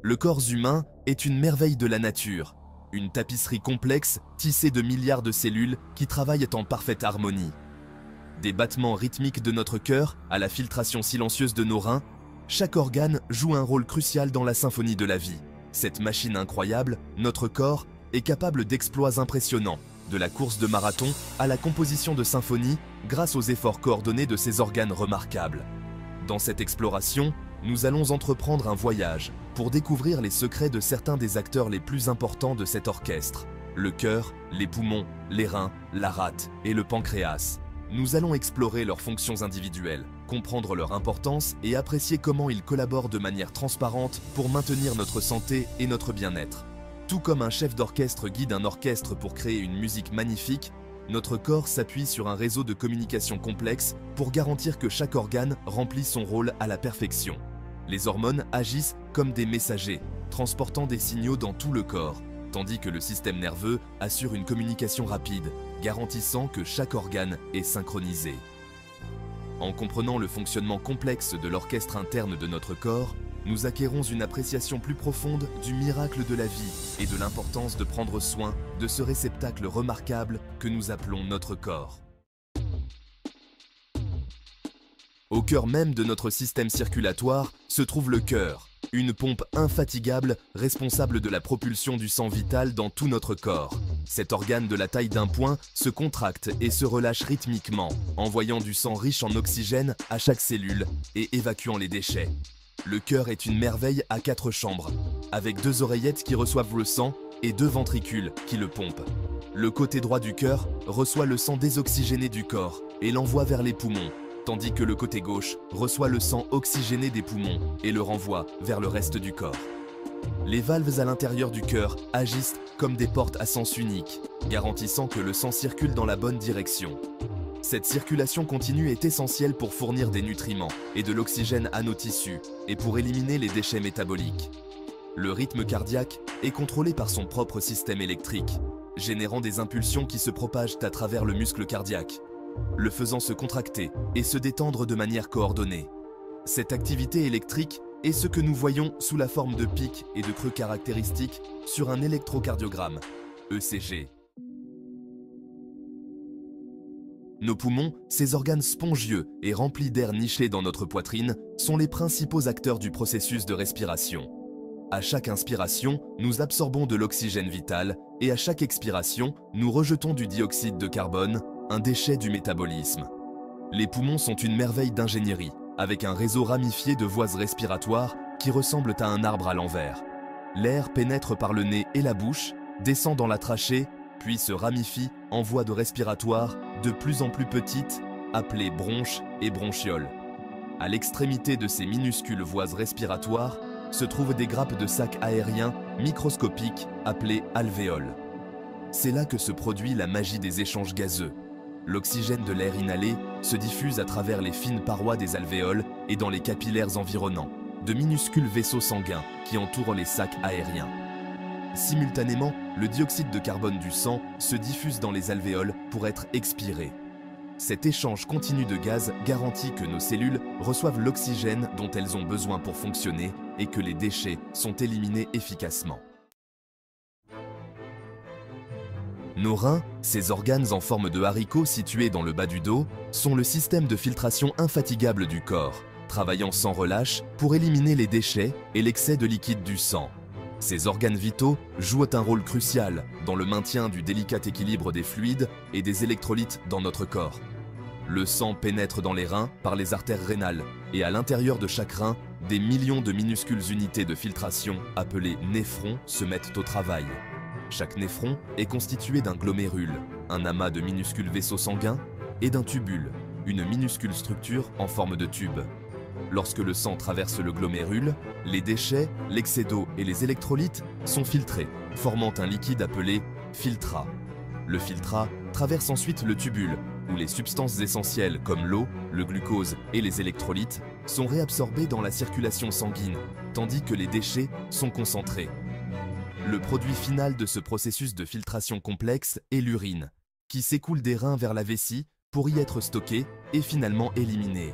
Le corps humain est une merveille de la nature, une tapisserie complexe tissée de milliards de cellules qui travaillent en parfaite harmonie. Des battements rythmiques de notre cœur à la filtration silencieuse de nos reins, chaque organe joue un rôle crucial dans la symphonie de la vie. Cette machine incroyable, notre corps, est capable d'exploits impressionnants, de la course de marathon à la composition de symphonies grâce aux efforts coordonnés de ces organes remarquables. Dans cette exploration, nous allons entreprendre un voyage pour découvrir les secrets de certains des acteurs les plus importants de cet orchestre. Le cœur, les poumons, les reins, la rate et le pancréas. Nous allons explorer leurs fonctions individuelles, comprendre leur importance et apprécier comment ils collaborent de manière transparente pour maintenir notre santé et notre bien-être. Tout comme un chef d'orchestre guide un orchestre pour créer une musique magnifique, notre corps s'appuie sur un réseau de communication complexe pour garantir que chaque organe remplit son rôle à la perfection. Les hormones agissent comme des messagers, transportant des signaux dans tout le corps, tandis que le système nerveux assure une communication rapide, garantissant que chaque organe est synchronisé. En comprenant le fonctionnement complexe de l'orchestre interne de notre corps, nous acquérons une appréciation plus profonde du miracle de la vie et de l'importance de prendre soin de ce réceptacle remarquable que nous appelons notre corps. Au cœur même de notre système circulatoire se trouve le cœur, une pompe infatigable responsable de la propulsion du sang vital dans tout notre corps. Cet organe de la taille d'un poing se contracte et se relâche rythmiquement, envoyant du sang riche en oxygène à chaque cellule et évacuant les déchets. Le cœur est une merveille à 4 chambres, avec 2 oreillettes qui reçoivent le sang et 2 ventricules qui le pompent. Le côté droit du cœur reçoit le sang désoxygéné du corps et l'envoie vers les poumons, tandis que le côté gauche reçoit le sang oxygéné des poumons et le renvoie vers le reste du corps. Les valves à l'intérieur du cœur agissent comme des portes à sens unique, garantissant que le sang circule dans la bonne direction. Cette circulation continue est essentielle pour fournir des nutriments et de l'oxygène à nos tissus et pour éliminer les déchets métaboliques. Le rythme cardiaque est contrôlé par son propre système électrique, générant des impulsions qui se propagent à travers le muscle cardiaque, le faisant se contracter et se détendre de manière coordonnée. Cette activité électrique est ce que nous voyons sous la forme de pics et de creux caractéristiques sur un électrocardiogramme, ECG. Nos poumons, ces organes spongieux et remplis d'air niché dans notre poitrine, sont les principaux acteurs du processus de respiration. À chaque inspiration, nous absorbons de l'oxygène vital et à chaque expiration, nous rejetons du dioxyde de carbone, un déchet du métabolisme. Les poumons sont une merveille d'ingénierie, avec un réseau ramifié de voies respiratoires qui ressemblent à un arbre à l'envers. L'air pénètre par le nez et la bouche, descend dans la trachée, puis se ramifie en voies de respiratoire de plus en plus petites, appelées bronches et bronchioles. À l'extrémité de ces minuscules voies respiratoires se trouvent des grappes de sacs aériens microscopiques appelées alvéoles. C'est là que se produit la magie des échanges gazeux. L'oxygène de l'air inhalé se diffuse à travers les fines parois des alvéoles et dans les capillaires environnants, de minuscules vaisseaux sanguins qui entourent les sacs aériens. Simultanément, le dioxyde de carbone du sang se diffuse dans les alvéoles pour être expiré. Cet échange continu de gaz garantit que nos cellules reçoivent l'oxygène dont elles ont besoin pour fonctionner et que les déchets sont éliminés efficacement. Nos reins, ces organes en forme de haricots situés dans le bas du dos, sont le système de filtration infatigable du corps, travaillant sans relâche pour éliminer les déchets et l'excès de liquide du sang. Ces organes vitaux jouent un rôle crucial dans le maintien du délicat équilibre des fluides et des électrolytes dans notre corps. Le sang pénètre dans les reins par les artères rénales et à l'intérieur de chaque rein, des millions de minuscules unités de filtration appelées néphrons se mettent au travail. Chaque néphron est constitué d'un glomérule, un amas de minuscules vaisseaux sanguins, et d'un tubule, une minuscule structure en forme de tube. Lorsque le sang traverse le glomérule, les déchets, l'excès d'eau et les électrolytes sont filtrés, formant un liquide appelé filtrat. Le filtrat traverse ensuite le tubule, où les substances essentielles comme l'eau, le glucose et les électrolytes sont réabsorbés dans la circulation sanguine, tandis que les déchets sont concentrés. Le produit final de ce processus de filtration complexe est l'urine, qui s'écoule des reins vers la vessie pour y être stockée et finalement éliminée.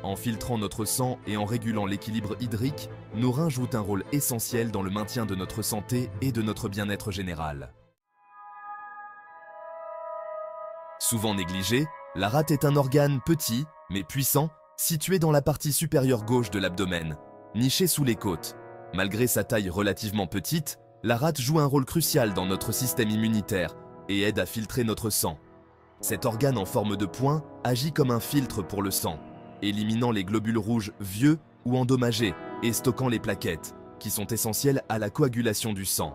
En filtrant notre sang et en régulant l'équilibre hydrique, nos reins jouent un rôle essentiel dans le maintien de notre santé et de notre bien-être général. Souvent négligé, la rate est un organe petit, mais puissant, situé dans la partie supérieure gauche de l'abdomen, niché sous les côtes. Malgré sa taille relativement petite, la rate joue un rôle crucial dans notre système immunitaire et aide à filtrer notre sang. Cet organe en forme de poing agit comme un filtre pour le sang, éliminant les globules rouges vieux ou endommagés et stockant les plaquettes, qui sont essentielles à la coagulation du sang.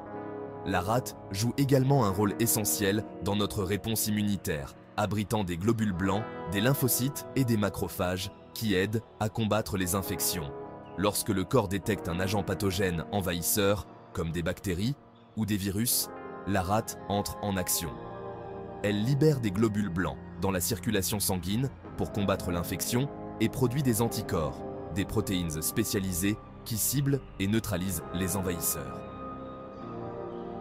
La rate joue également un rôle essentiel dans notre réponse immunitaire, abritant des globules blancs, des lymphocytes et des macrophages qui aident à combattre les infections. Lorsque le corps détecte un agent pathogène envahisseur, comme des bactéries ou des virus, la rate entre en action. Elle libère des globules blancs dans la circulation sanguine pour combattre l'infection et produit des anticorps, des protéines spécialisées qui ciblent et neutralisent les envahisseurs.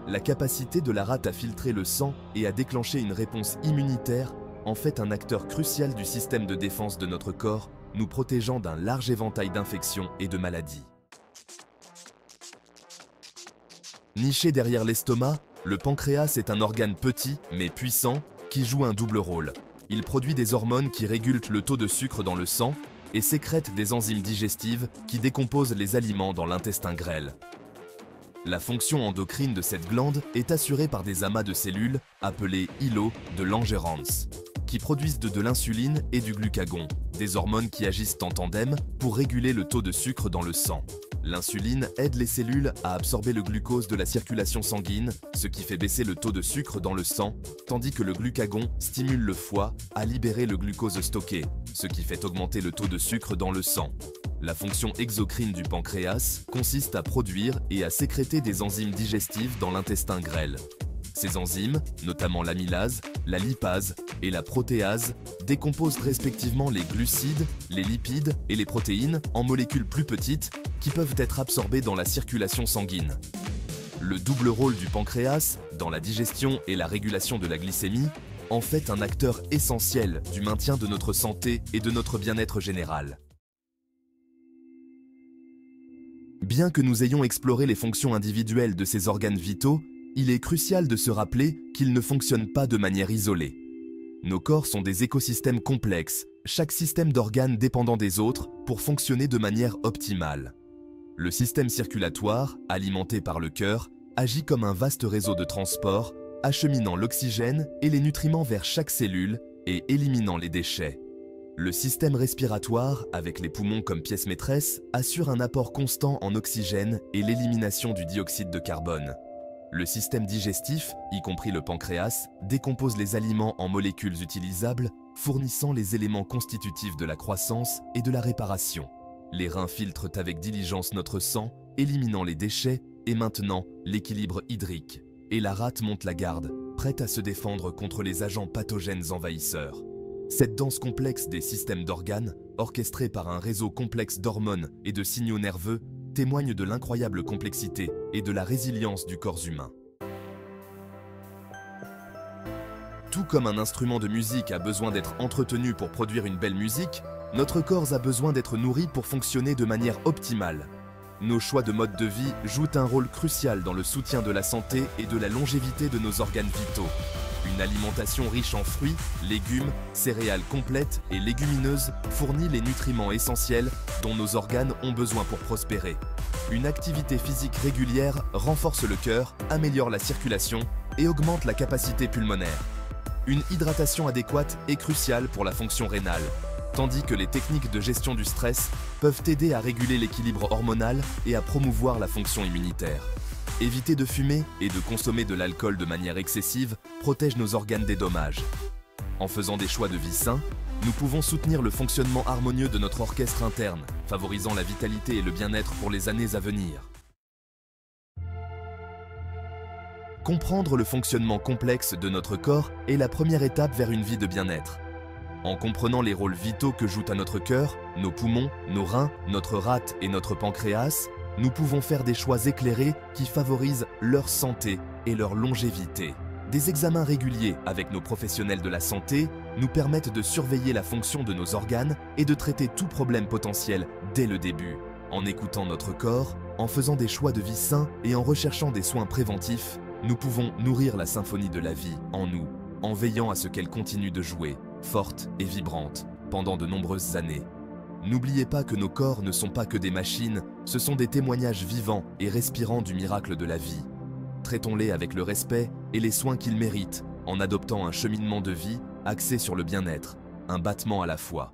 La capacité de la rate à filtrer le sang et à déclencher une réponse immunitaire en fait un acteur crucial du système de défense de notre corps, nous protégeant d'un large éventail d'infections et de maladies. Niché derrière l'estomac, le pancréas est un organe petit mais puissant qui joue un double rôle. Il produit des hormones qui régulent le taux de sucre dans le sang et sécrète des enzymes digestives qui décomposent les aliments dans l'intestin grêle. La fonction endocrine de cette glande est assurée par des amas de cellules appelés îlots de Langerhans, qui produisent de l'insuline et du glucagon, des hormones qui agissent en tandem pour réguler le taux de sucre dans le sang. L'insuline aide les cellules à absorber le glucose de la circulation sanguine, ce qui fait baisser le taux de sucre dans le sang, tandis que le glucagon stimule le foie à libérer le glucose stocké, ce qui fait augmenter le taux de sucre dans le sang. La fonction exocrine du pancréas consiste à produire et à sécréter des enzymes digestives dans l'intestin grêle. Ces enzymes, notamment l'amylase, la lipase et la protéase, décomposent respectivement les glucides, les lipides et les protéines en molécules plus petites qui peuvent être absorbées dans la circulation sanguine. Le double rôle du pancréas dans la digestion et la régulation de la glycémie en fait un acteur essentiel du maintien de notre santé et de notre bien-être général. Bien que nous ayons exploré les fonctions individuelles de ces organes vitaux, il est crucial de se rappeler qu'ils ne fonctionnent pas de manière isolée. Nos corps sont des écosystèmes complexes, chaque système d'organes dépendant des autres pour fonctionner de manière optimale. Le système circulatoire, alimenté par le cœur, agit comme un vaste réseau de transport, acheminant l'oxygène et les nutriments vers chaque cellule et éliminant les déchets. Le système respiratoire, avec les poumons comme pièce maîtresse, assure un apport constant en oxygène et l'élimination du dioxyde de carbone. Le système digestif, y compris le pancréas, décompose les aliments en molécules utilisables, fournissant les éléments constitutifs de la croissance et de la réparation. Les reins filtrent avec diligence notre sang, éliminant les déchets et maintenant l'équilibre hydrique. Et la rate monte la garde, prête à se défendre contre les agents pathogènes envahisseurs. Cette danse complexe des systèmes d'organes, orchestrée par un réseau complexe d'hormones et de signaux nerveux, témoigne de l'incroyable complexité et de la résilience du corps humain. Tout comme un instrument de musique a besoin d'être entretenu pour produire une belle musique, notre corps a besoin d'être nourri pour fonctionner de manière optimale. Nos choix de mode de vie jouent un rôle crucial dans le soutien de la santé et de la longévité de nos organes vitaux. Une alimentation riche en fruits, légumes, céréales complètes et légumineuses fournit les nutriments essentiels dont nos organes ont besoin pour prospérer. Une activité physique régulière renforce le cœur, améliore la circulation et augmente la capacité pulmonaire. Une hydratation adéquate est cruciale pour la fonction rénale, tandis que les techniques de gestion du stress peuvent aider à réguler l'équilibre hormonal et à promouvoir la fonction immunitaire. Éviter de fumer et de consommer de l'alcool de manière excessive protège nos organes des dommages. En faisant des choix de vie sains, nous pouvons soutenir le fonctionnement harmonieux de notre orchestre interne, favorisant la vitalité et le bien-être pour les années à venir. Comprendre le fonctionnement complexe de notre corps est la première étape vers une vie de bien-être. En comprenant les rôles vitaux que jouent à notre cœur, nos poumons, nos reins, notre rate et notre pancréas, nous pouvons faire des choix éclairés qui favorisent leur santé et leur longévité. Des examens réguliers avec nos professionnels de la santé nous permettent de surveiller la fonction de nos organes et de traiter tout problème potentiel dès le début. En écoutant notre corps, en faisant des choix de vie sains et en recherchant des soins préventifs, nous pouvons nourrir la symphonie de la vie en nous, en veillant à ce qu'elle continue de jouer, forte et vibrante, pendant de nombreuses années. N'oubliez pas que nos corps ne sont pas que des machines, ce sont des témoignages vivants et respirants du miracle de la vie. Traitons-les avec le respect et les soins qu'ils méritent, en adoptant un cheminement de vie axé sur le bien-être, un battement à la fois.